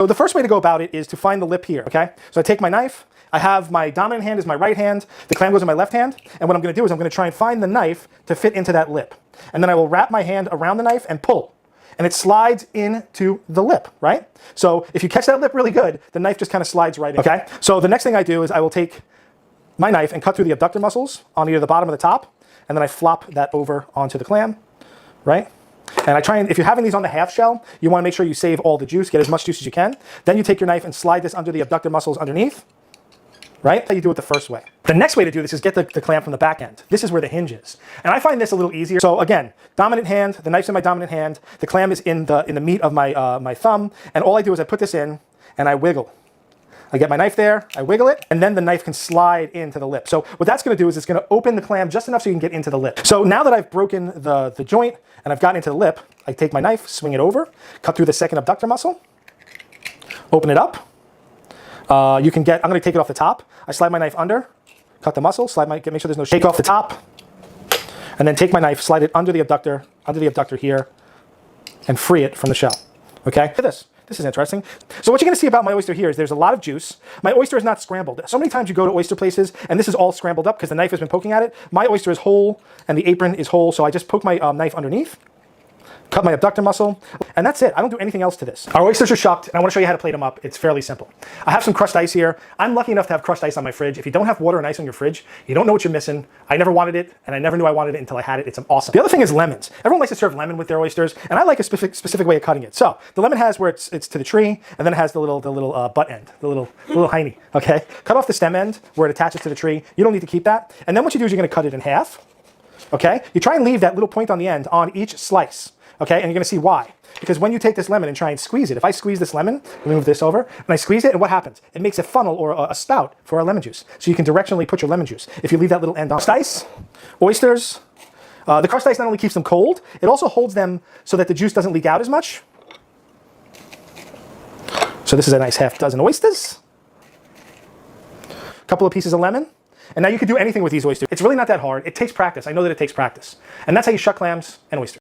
So the first way to go about it is to find the lip here, okay? So I take my knife, I have my dominant hand is my right hand, the clam goes in my left hand, and what I'm gonna do is I'm gonna try and find the knife to fit into that lip. And then I will wrap my hand around the knife and pull. And it slides into the lip, right? So if you catch that lip really good, the knife just kind of slides right in, okay? So the next thing I do is I will take my knife and cut through the abductor muscles on either the bottom or the top, and then I flop that over onto the clam, right? And I try and, if you're having these on the half shell, you want to make sure you save all the juice, get as much juice as you can. Then you take your knife and slide this under the abductor muscles underneath, right? How you do it the first way. The next way to do this is get the clam from the back end. This is where the hinge is. And I find this a little easier. So again, dominant hand, the knife's in my dominant hand, the clam is in the meat of my, my thumb, and all I do is I put this in and I wiggle. I get my knife there, I wiggle it, and then the knife can slide into the lip. So what that's gonna do is it's gonna open the clam just enough so you can get into the lip. So now that I've broken the joint and I've gotten into the lip, I take my knife, swing it over, cut through the second abductor muscle, open it up. I'm gonna take it off the top. I slide my knife under, cut the muscle, make sure there's no shake off the top, and then take my knife, slide it under the abductor here, and free it from the shell, okay? Look at this. This is interesting. So what you're gonna see about my oyster here is there's a lot of juice. My oyster is not scrambled. So many times you go to oyster places and this is all scrambled up because the knife has been poking at it. My oyster is whole and the apron is whole, so I just poke my knife underneath, cut my abductor muscle, and that's it. I don't do anything else to this. Our oysters are shucked, and I want to show you how to plate them up. It's fairly simple. I have some crushed ice here. I'm lucky enough to have crushed ice on my fridge. If you don't have water and ice on your fridge, you don't know what you're missing. I never wanted it, and I never knew I wanted it until I had it. It's awesome. The other thing is lemons. Everyone likes to serve lemon with their oysters, and I like a specific way of cutting it. So the lemon has where it's to the tree, and then it has the little butt end, the little hiney. Okay, cut off the stem end where it attaches to the tree. You don't need to keep that. And then what you do is you're going to cut it in half. Okay, you try and leave that little point on the end on each slice. Okay, and you're gonna see why. Because when you take this lemon and try and squeeze it, if I squeeze this lemon, let me move this over, and I squeeze it, and what happens? It makes a funnel or a spout for our lemon juice. So you can directionally put your lemon juice if you leave that little end on. Crushed ice, oysters. The crushed ice not only keeps them cold, it also holds them so that the juice doesn't leak out as much. So this is a nice half dozen oysters. A couple of pieces of lemon. And now you can do anything with these oysters. It's really not that hard. It takes practice. I know that it takes practice. And that's how you shuck clams and oysters.